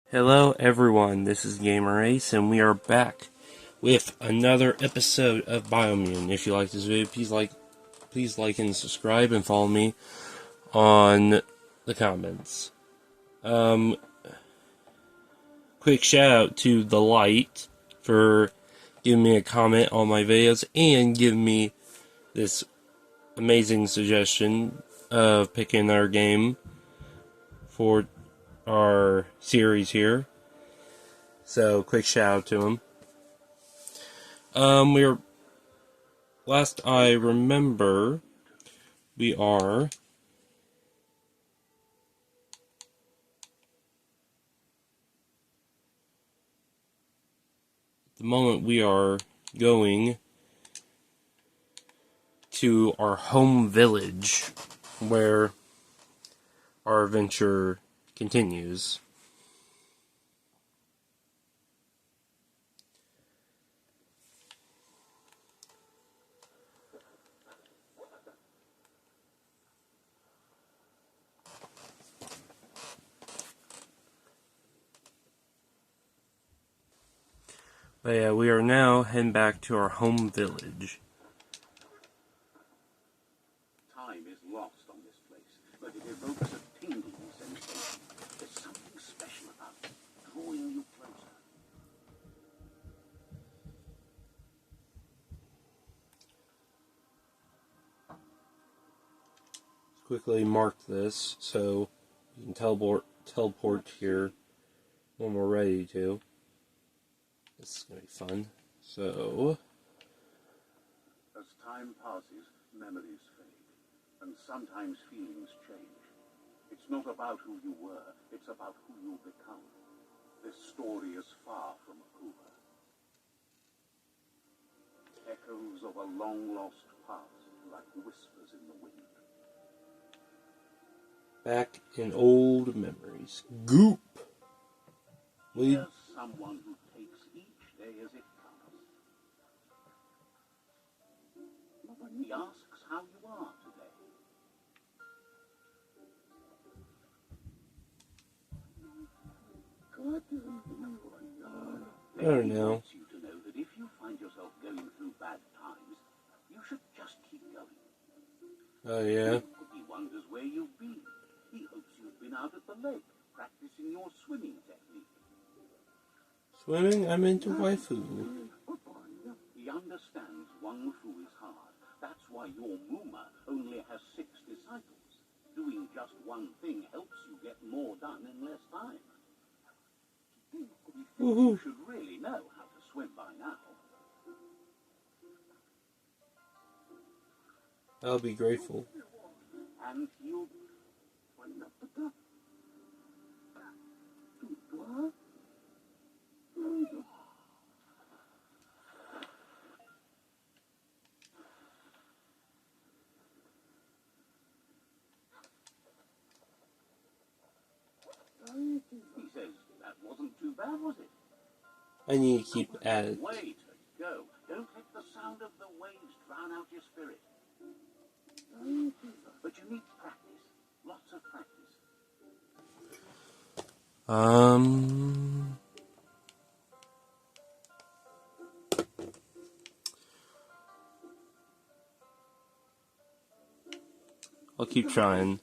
Hello everyone, this is Gamer Ace, and we are back with another episode of Biomutant. If you like this video, please like and subscribe and follow me on the comments. Quick shout out to The Light for giving me a comment on my videos and giving me this amazing suggestion of picking our game for our series here. So, quick shout out to him. Last I remember, we are at the moment we are going to our home village where our adventure continues. But yeah, we are now heading back to our home village. Time is lost on this place, but it evokes a tingling sensation. There's something special about it, drawing you closer. Let's quickly mark this so you can teleport here when we're ready to. This is going to be fun. So, As time passes, memories fade, and sometimes feelings change. It's not about who you were, it's about who you become. This story is far from over. Echoes of a long-lost past, like whispers in the wind. back in old memories. Goop! Here's someone who takes each day as it comes. He asks how you are today. I don't know. Wants you to know that if you find yourself going through bad times, you should just keep going. Oh yeah? He wonders where you've been. He hopes you've been out at the lake, practicing your swimming technique. Swimming? I'm into waifu. He understands Wang Fu is hard. That's why your Muma only has 6 disciples. Doing just one thing helps you get more done in less time. You should really know how to swim by now. I'll be grateful. And you... He says that wasn't too bad, was it? I need to keep at it. Way to go. Don't let the sound of the waves drown out your spirit. But you need practice. Lots of practice. I'll keep trying.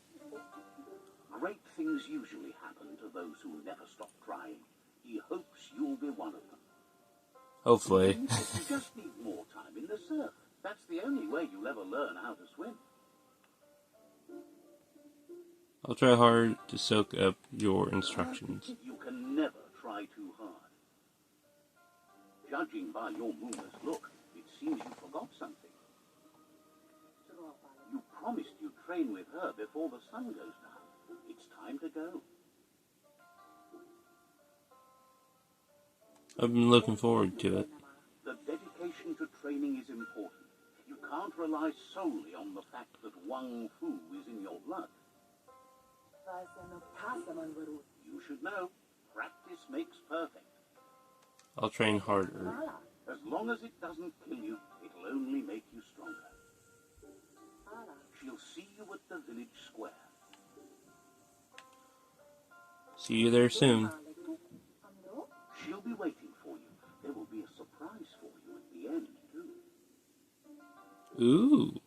Great things usually happen to those who never stop trying. He hopes you'll be one of them. Hopefully. You just need more time in the surf. That's the only way you'll ever learn how to swim. I'll try hard to soak up your instructions. You can never try too hard. Judging by your Muma's look, it seems you forgot something. You promised you'd train with her before the sun goes down. It's time to go. I've been looking forward to it. The dedication to training is important. You can't rely solely on the fact that Wang Fu is in your blood. You should know, practice makes perfect. I'll train harder. As long as it doesn't kill you, it'll only make you stronger. She'll see you at the village square. See you there soon. Ooh.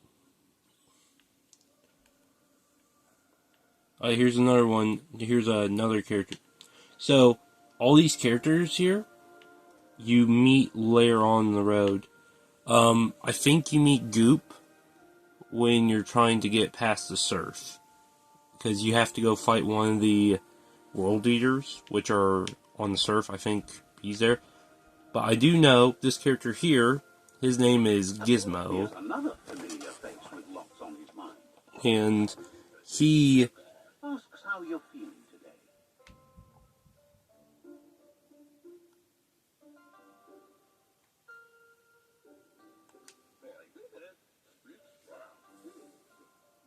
Here's another one. Here's another character. So, all these characters here, you meet later on the road. I think you meet Goop when you're trying to get past the surf. Because you have to go fight one of the World Eaters, which are on the surf. I think he's there. But I do know this character here, his name is Gizmo. Here's another familiar face with lots on his mind. And he... Asks how you're feeling today.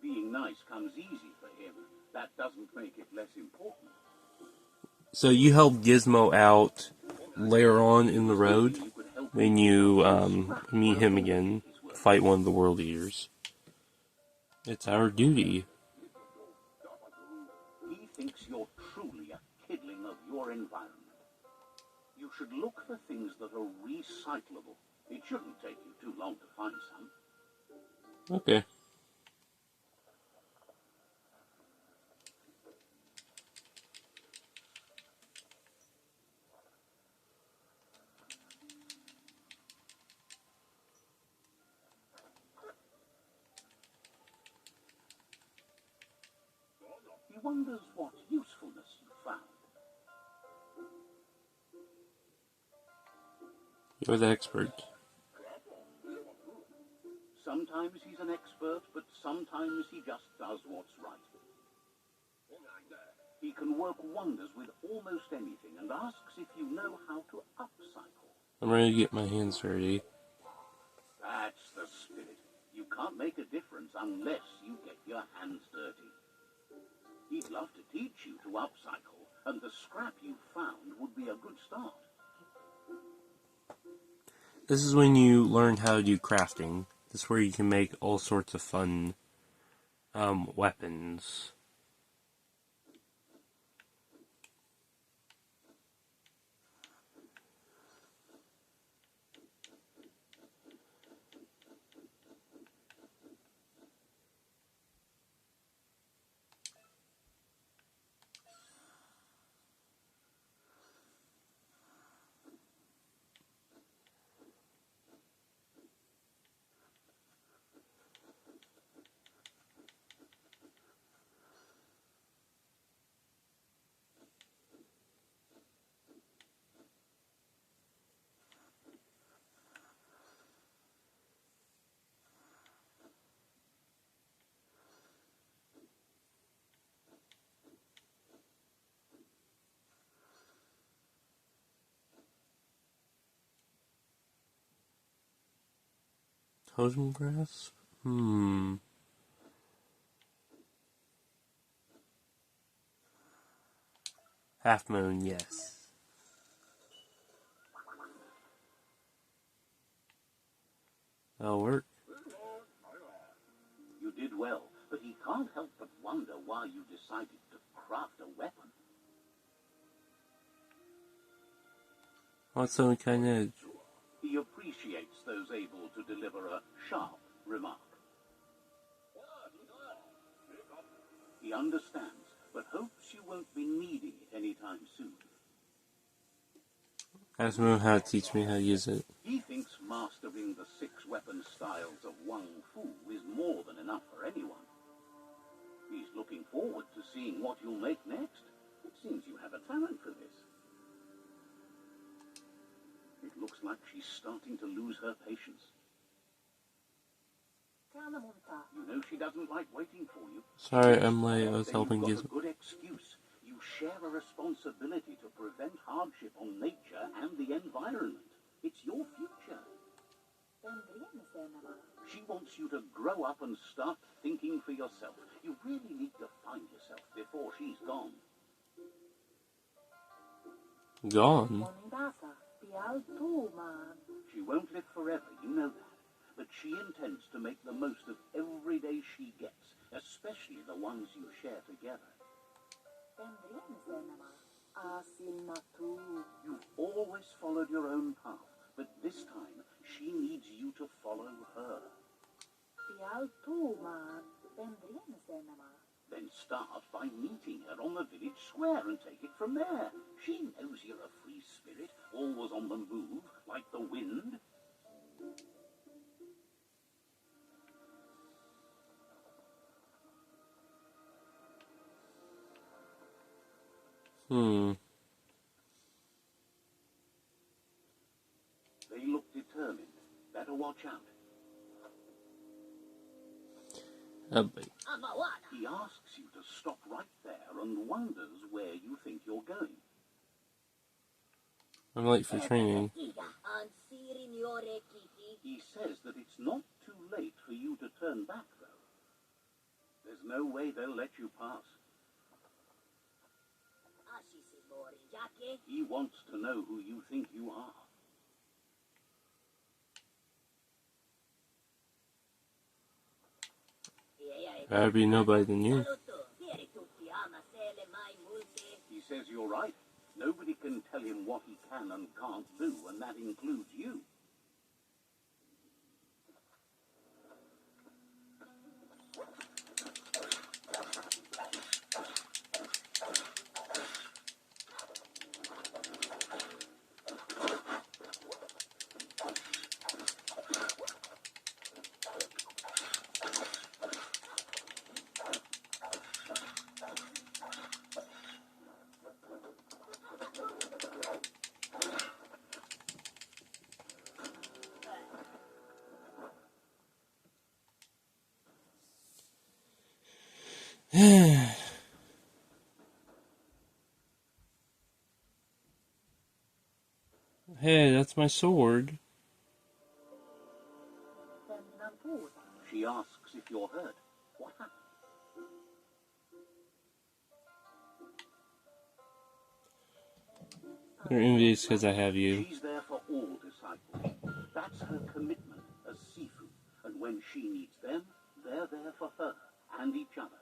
Being nice comes easy for him. That doesn't make it less important. So you help Gizmo out later on in the road when you meet him again, fight one of the World Eaters. It's our duty. He thinks you're truly a kidling of your environment. You should look for things that are recyclable. It shouldn't take you too long to find some. Okay. He wonders what usefulness you found. You're the expert. Sometimes he's an expert, but sometimes he just does what's right. He can work wonders with almost anything and asks if you know how to upcycle. I'm ready to get my hands dirty. That's the spirit. You can't make a difference unless you get your hands dirty. He'd love to teach you to upcycle, and the scrap you found would be a good start. This is when you learn how to do crafting. This is where you can make all sorts of fun weapons. Totem grass? Half moon, yes. That'll work. You did well, but he can't help but wonder why you decided to craft a weapon. What's some kind of edge? He appreciates those able to deliver a sharp remark. He understands, but hopes you won't be needing it anytime soon. Ask him how to teach me how to use it. He thinks mastering the 6 weapon styles of Wang Fu is more than enough for anyone. He's looking forward to seeing what you'll make next. It seems you have a talent for this. It looks like she's starting to lose her patience. You know she doesn't like waiting for you. Sorry, I'm late. I was Then helping you've got Gizmo. a good excuse. You share a responsibility to prevent hardship on nature and the environment. It's your future. She wants you to grow up and start thinking for yourself. You really need to find yourself before she's gone. Gone? She won't live forever, you know that. But she intends to make the most of every day she gets, especially the ones you share together. You've always followed your own path, but this time she needs you to follow her. Then start by meeting her on the village square and take it from there. She knows you're a free spirit, always on the move, like the wind. They look determined. Better watch out. He asks you to stop right there and wonders where you think you're going. I'm late for training. He says that it's not too late for you to turn back, though. There's no way they'll let you pass. He wants to know who you think you are. I'd be nobody than you. He says you're right. Nobody can tell him what he can and can't do, and that includes you. Hey, that's my sword. She asks if you're hurt. What happened? You're envious because I have you. She's there for all disciples. That's her commitment as Sifu. And when she needs them, they're there for her and each other.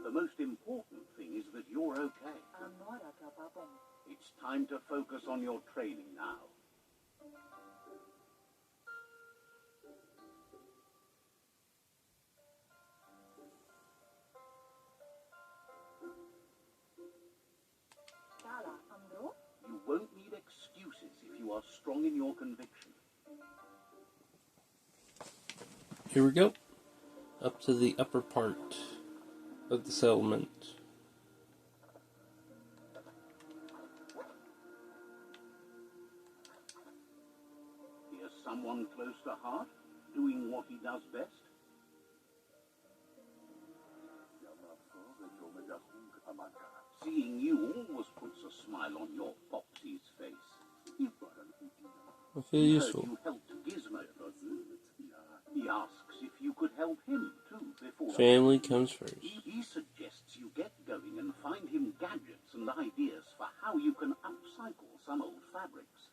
The most important thing is that you're okay. It's time to focus on your training now. You won't need excuses if you are strong in your conviction. Here we go. Up to the upper part of the settlement. Here's someone close to heart, doing what he does best. Seeing you always puts a smile on your foxy's face. I feel He useful. heard you helped Gizmo. He asks if you could help him too before. Family comes first. He suggests you get going and find him gadgets and ideas for how you can upcycle some old fabrics.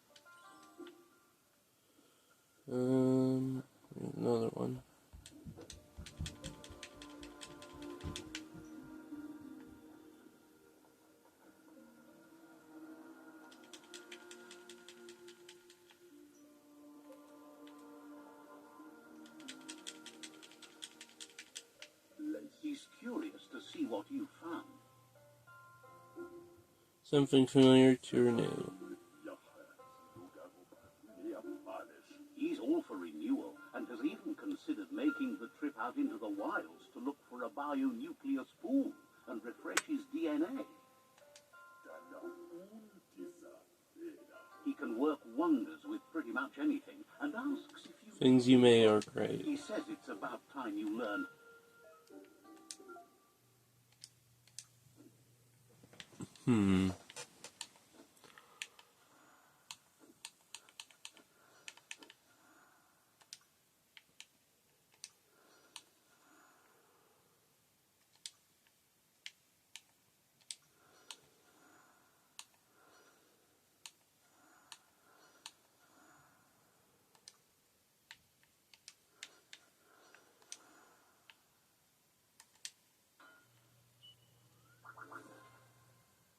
Another one. He's curious to see what you found. Something familiar to renew. He's all for renewal and has even considered making the trip out into the wilds to look for a bionucleus pool and refresh his DNA. He can work wonders with pretty much anything and asks if you... Things you may are great. He says it's about time you learn.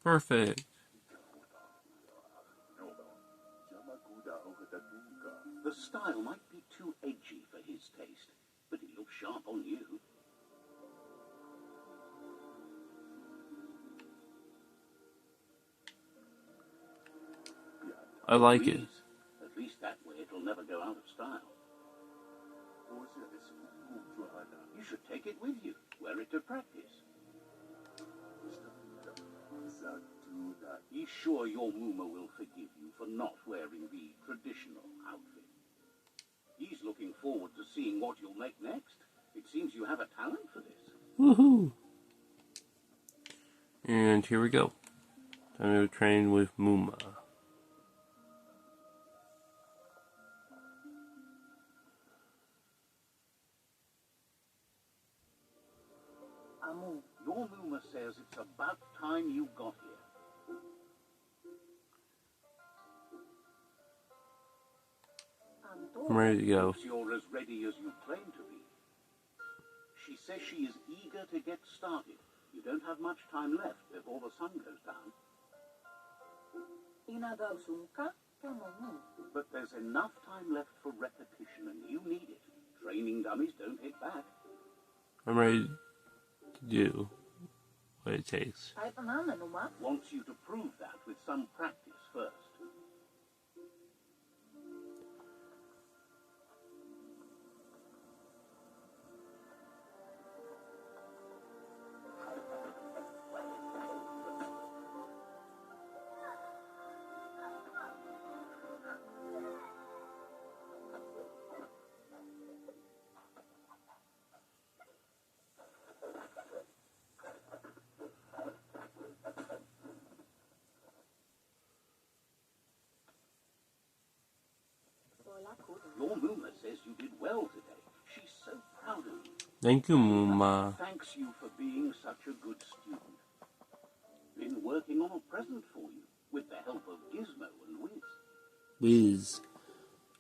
Perfect. The style might be too edgy for his taste, but it sharp on you. I like it. At least that way it'll never go out of style. You should take it with you. Wear it to practice. Be sure your Muma will forgive you for not wearing the traditional outfit. He's looking forward to seeing what you'll make next. It seems you have a talent for this. Woohoo! And here we go. Time to train with Muma. Your Muma says it's about time you got here. I'm ready to go. You're as ready as you claim to be. She says she is eager to get started. You don't have much time left before the sun goes down. But there's enough time left for repetition, and you need it. Training dummies don't hit back. I'm ready to do what it takes. Wants you to prove that with some practice first. Your Muma says you did well today. She's so proud of you. Thank you, Muma. Thanks you for being such a good student. Been working on a present for you with the help of Gizmo and Wiz. Wiz.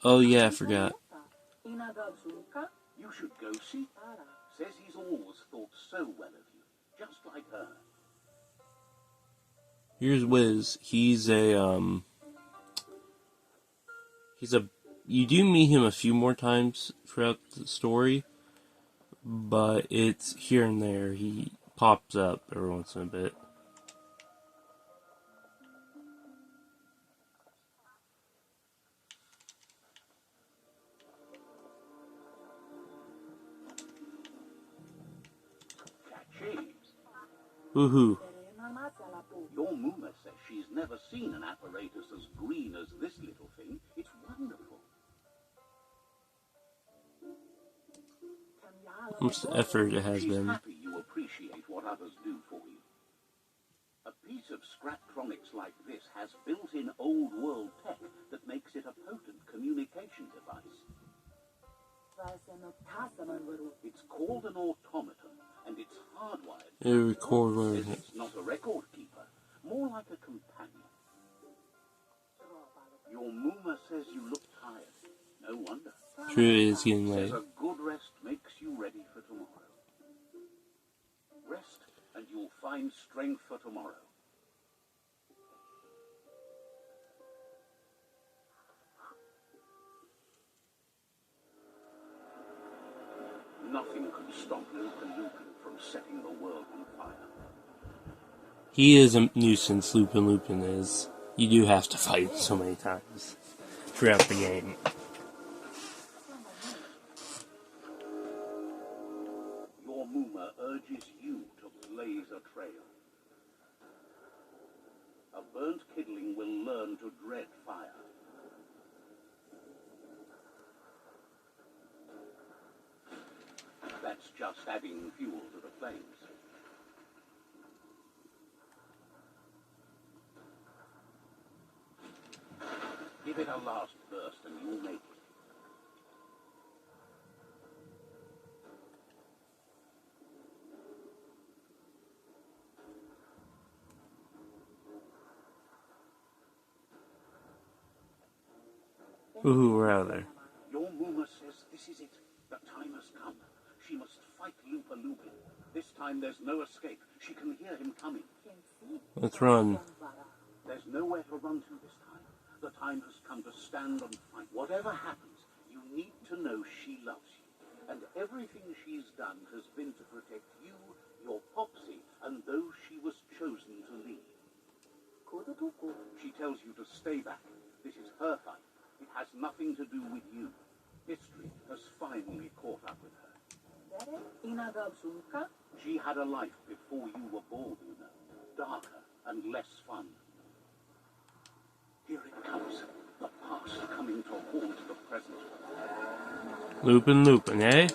Oh yeah, I forgot. You should go see. Says he's always thought so well of you, just like her. Here's Wiz. He's a you do meet him a few more times throughout the story, but it's here and there. He pops up every once in a bit. Woohoo. Your Muma says she's never seen an apparatus as green as this little thing. It's wonderful. How much effort it has She's been. happy you appreciate what others do for you. A piece of Scraptronics like this has built-in old-world tech that makes it a potent communication device. It's called an automaton, and it's hardwired. It records. It's not a record keeper, more like a companion. Your Muma says you look tired. No wonder. True, it is getting late. Says a good rest makes you ready for tomorrow. Rest, and you'll find strength for tomorrow. Nothing could stop Lupin from setting the world on fire. He is a nuisance, Lupin is. You do have to fight so many times throughout the game. Your Muma urges you to blaze a trail. A burnt kidling will learn to dread fire. That's just adding fuel to the flames. Give it a last burst and you'll make it. Ooh, we're out of there. Your Muma says this is it. The time has come. She must fight Lupin. This time there's no escape. She can hear him coming. Let's run. There's nowhere to run to this time. The time has come to stand and fight. Whatever happens, you need to know she loves you. And everything she's done has been to protect you, your Popsy, and those she was chosen to lead. She tells you to stay back. This is her fight. It has nothing to do with you. History has finally caught up with her. She had a life before you were born, you know. Darker and less fun. Here it comes. The past coming to haunt the present. Loopin', eh?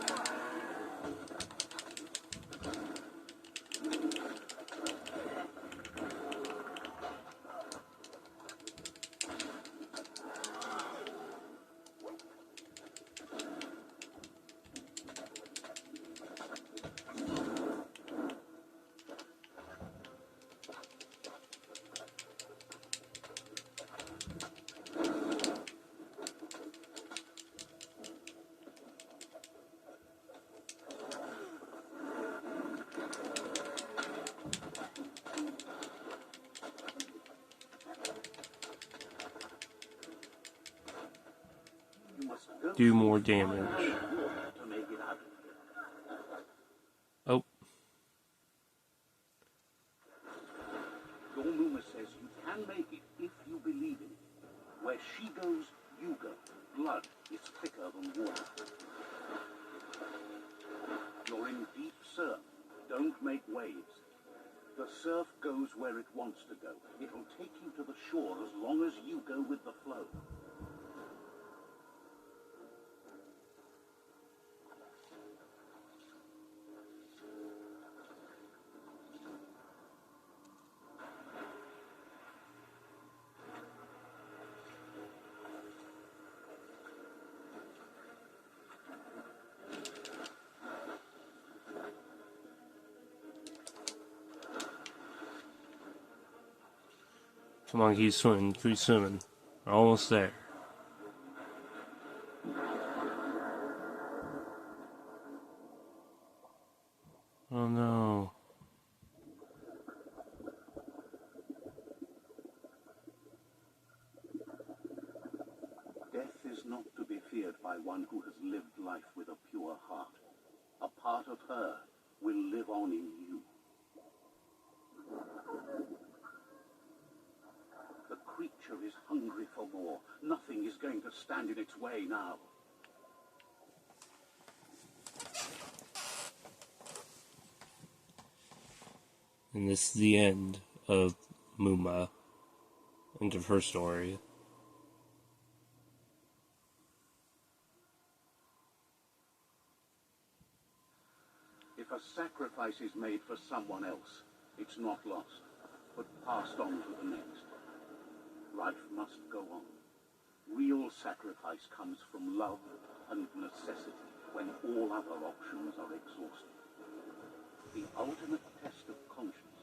Do more damage. Oh. Your Muma says you can make it if you believe in it. Where she goes, you go. Blood is thicker than water. You're in deep surf. Don't make waves. The surf goes where it wants to go. It'll take you to the shore as long as you go with the flow. Come on, keep swimming, keep swimming. We're almost there. Oh no. Death is not to be feared by one who has lived life with a pure heart. A part of her will live on in you. The creature is hungry for more. Nothing is going to stand in its way now. And this is the end of Muma. End of her story. If a sacrifice is made for someone else, it's not lost, but passed on to the next. Life must go on. Real sacrifice comes from love and necessity when all other options are exhausted. The ultimate test of conscience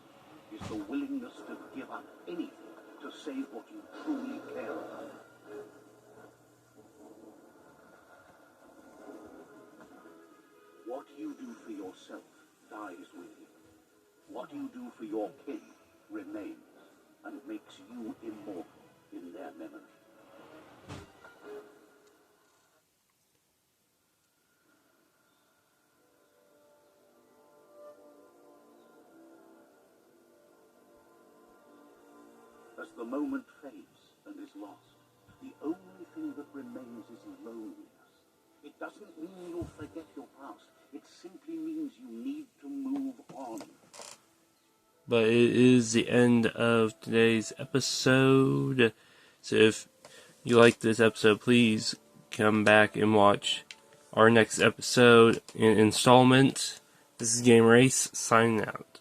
is the willingness to give up anything to save what you truly care about. What you do for yourself dies with you. What you do for your kin remains and makes you immortal in their memory. As the moment fades and is lost, the only thing that remains is loneliness. It doesn't mean you'll forget your past. It simply means you need to move on. But it is the end of today's episode. So if you like this episode, please come back and watch our next episode in installment. This is Game Race, signing out.